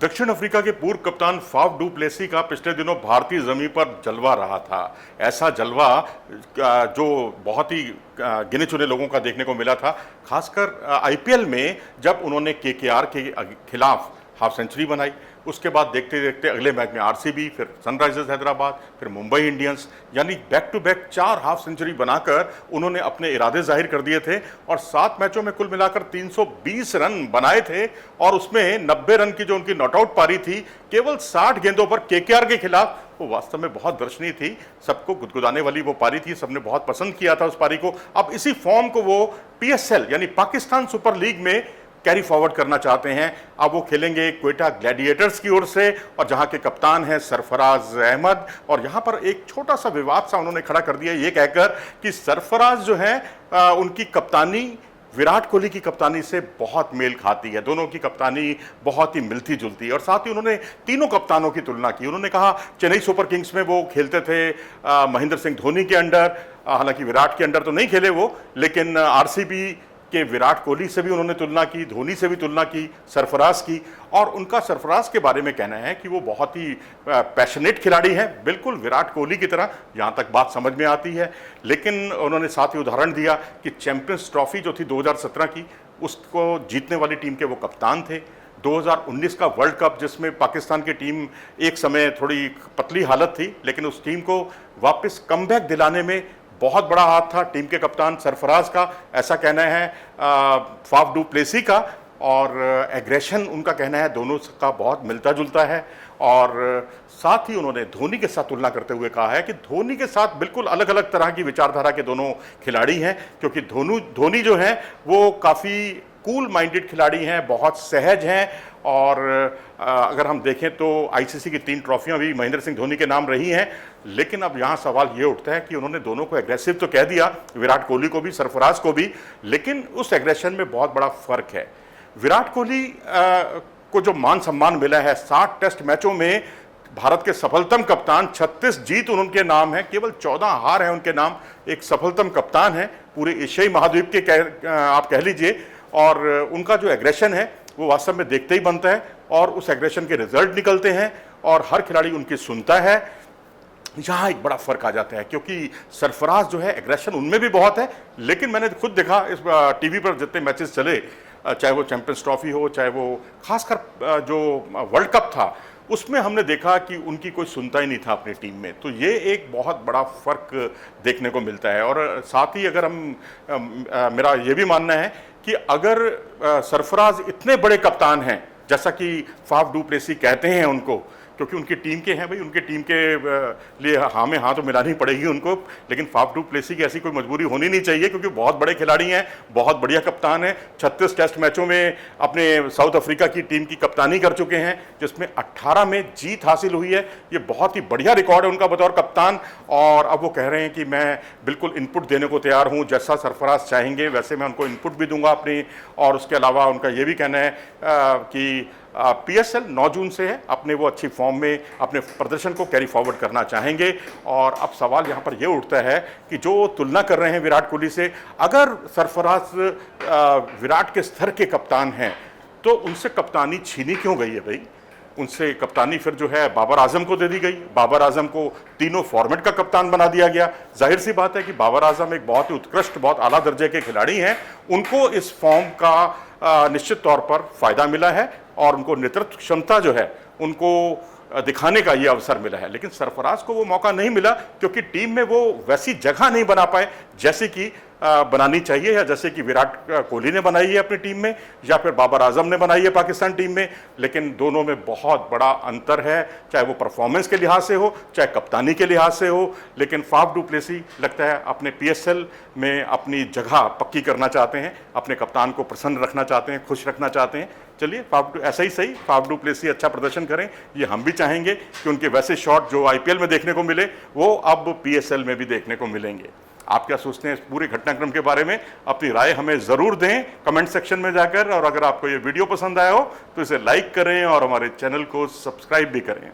दक्षिण अफ्रीका के पूर्व कप्तान फाफ डू प्लेसी का पिछले दिनों भारतीय जमीन पर जलवा रहा था। ऐसा जलवा जो बहुत ही गिने चुने लोगों का देखने को मिला था, खासकर आईपीएल में जब उन्होंने केकेआर के खिलाफ हाफ सेंचुरी बनाई। उसके बाद देखते देखते अगले मैच में आरसीबी, फिर सनराइजर्स हैदराबाद, फिर मुंबई इंडियंस, यानी back to back 4 half century बनाकर उन्होंने अपने इरादे जाहिर कर दिए थे और 7 मैचों में कुल मिलाकर 320 रन बनाए थे और उसमें 90 रन की जो उनकी नॉटआउट पारी थी केवल 60 गेंदों पर केकेआर के खिलाफ, वो वास्तव में बहुत दर्शनीय थी। सबको गुदगुदाने वाली वो पारी थी, सबने बहुत पसंद किया था उस पारी को। अब इसी फॉर्म को वो पीएसएल यानी पाकिस्तान सुपर लीग में कैरी फॉरवर्ड करना चाहते हैं। अब वो खेलेंगे क्वेटा ग्लैडिएटर्स की ओर से और जहां के कप्तान हैं सरफराज अहमद। और यहां पर एक छोटा सा विवाद सा उन्होंने खड़ा कर दिया ये कहकर कि सरफराज जो है उनकी कप्तानी विराट कोहली की कप्तानी से बहुत मेल खाती है, दोनों की कप्तानी बहुत ही मिलती जुलती है। और साथ ही उन्होंने तीनों कप्तानों की तुलना की। उन्होंने कहा चेन्नई सुपर किंग्स में वो खेलते थे महेंद्र सिंह धोनी के अंडर, हालांकि विराट के अंडर तो नहीं खेले वो, लेकिन आरसीबी कि विराट कोहली से भी उन्होंने तुलना की, धोनी से भी तुलना की, सरफराज की। और उनका सरफराज के बारे में कहना है कि वो बहुत ही पैशनेट खिलाड़ी हैं, बिल्कुल विराट कोहली की तरह, जहाँ तक बात समझ में आती है। लेकिन उन्होंने साथ ही उदाहरण दिया कि चैंपियंस ट्रॉफी जो थी 2017 की, उसको जीतने वाली टीम के वो कप्तान थे। 2019 का वर्ल्ड कप जिसमें पाकिस्तान की टीम एक समय थोड़ी पतली हालत थी, लेकिन उस टीम को वापस कमबैक दिलाने में बहुत बड़ा हाथ था टीम के कप्तान सरफराज का, ऐसा कहना है फाफ डू प्लेसी का। और एग्रेशन उनका कहना है दोनों का बहुत मिलता जुलता है। और साथ ही उन्होंने धोनी के साथ तुलना करते हुए कहा है कि धोनी के साथ बिल्कुल अलग अलग तरह की विचारधारा के दोनों खिलाड़ी हैं, क्योंकि धोनी जो हैं वो काफ़ी कूल माइंडेड खिलाड़ी हैं, बहुत सहज हैं। और अगर हम देखें तो आईसीसी की 3 ट्रॉफियां भी महेंद्र सिंह धोनी के नाम रही हैं। लेकिन अब यहाँ सवाल ये उठता है कि उन्होंने दोनों को एग्रेसिव तो कह दिया, विराट कोहली को भी, सरफराज को भी, लेकिन उस एग्रेशन में बहुत बड़ा फर्क है। विराट कोहली को जो मान सम्मान मिला है 60 टेस्ट मैचों में, भारत के सफलतम कप्तान, 36 जीत उनके नाम है, केवल 14 हार है उनके नाम। एक सफलतम कप्तान है पूरे एशियाई महाद्वीप के आप कह लीजिए। और उनका जो एग्रेशन है वो वास्तव में देखते ही बनता है और उस एग्रेशन के रिजल्ट निकलते हैं और हर खिलाड़ी उनकी सुनता है। यहाँ एक बड़ा फर्क आ जाता है क्योंकि सरफराज जो है एग्रेशन उनमें भी बहुत है, लेकिन मैंने खुद देखा इस टीवी पर जितने मैचेस चले, चाहे वो चैंपियंस ट्रॉफी हो, चाहे वो खासकर जो वर्ल्ड कप था, उसमें हमने देखा कि उनकी कोई सुनता ही नहीं था अपनी टीम में। तो ये एक बहुत बड़ा फर्क देखने को मिलता है। और साथ ही अगर मेरा ये भी मानना है कि अगर सरफराज इतने बड़े कप्तान हैं जैसा कि फाफ डू प्लेसी कहते हैं उनको, क्योंकि उनकी टीम के हैं भाई, उनकी टीम के लिए हाँ में हाँ तो मिलानी पड़ेगी उनको, लेकिन फाफ डू प्लेसी की ऐसी कोई मजबूरी होनी नहीं चाहिए क्योंकि बहुत बड़े खिलाड़ी हैं, बहुत बढ़िया कप्तान हैं। 36 टेस्ट मैचों में अपने साउथ अफ्रीका की टीम की कप्तानी कर चुके हैं, जिसमें 18 में जीत हासिल हुई है। ये बहुत ही बढ़िया रिकॉर्ड है उनका बतौर कप्तान। और अब वो कह रहे हैं कि मैं बिल्कुल इनपुट देने को तैयार हूँ, जैसा सरफराज चाहेंगे वैसे मैं उनको इनपुट भी दूंगा अपनी। और उसके अलावा उनका ये भी कहना है कि पीएसएल 9 जून से है, अपने वो अच्छी फॉर्म में अपने प्रदर्शन को कैरी फॉरवर्ड करना चाहेंगे। और अब सवाल यहाँ पर ये उठता है कि जो तुलना कर रहे हैं विराट कोहली से, अगर सरफराज विराट के स्तर के कप्तान हैं तो उनसे कप्तानी छीनी क्यों गई है भाई? उनसे कप्तानी फिर जो है बाबर आजम को दे दी गई। बाबर आजम को तीनों फॉर्मेट का कप्तान बना दिया गया। जाहिर सी बात है कि बाबर आजम एक बहुत ही उत्कृष्ट, बहुत आला दर्जे के खिलाड़ी हैं, उनको इस फॉर्म का निश्चित तौर पर फायदा मिला है और उनको नेतृत्व क्षमता जो है उनको दिखाने का ये अवसर मिला है। लेकिन सरफराज को वो मौका नहीं मिला क्योंकि टीम में वो वैसी जगह नहीं बना पाए जैसे कि बनानी चाहिए, या जैसे कि विराट कोहली ने बनाई है अपनी टीम में या फिर बाबर आजम ने बनाई है पाकिस्तान टीम में। लेकिन दोनों में बहुत बड़ा अंतर है, चाहे वो परफॉर्मेंस के लिहाज से हो, चाहे कप्तानी के लिहाज से हो। लेकिन फाफ डू प्लेसी लगता है अपने पीएसएल में अपनी जगह पक्की करना चाहते हैं, अपने कप्तान को प्रसन्न रखना चाहते हैं, खुश रखना चाहते हैं। चलिए ऐसा ही सही, फाफ डू प्लेसी अच्छा प्रदर्शन करें, ये हम भी चाहेंगे कि उनके वैसे शॉट जो आईपीएल में देखने को मिले वो अब पीएसएल में भी देखने को मिलेंगे। आप क्या सोचते हैं इस पूरे घटनाक्रम के बारे में? अपनी राय हमें ज़रूर दें कमेंट सेक्शन में जाकर। और अगर आपको ये वीडियो पसंद आया हो तो इसे लाइक करें और हमारे चैनल को सब्सक्राइब भी करें।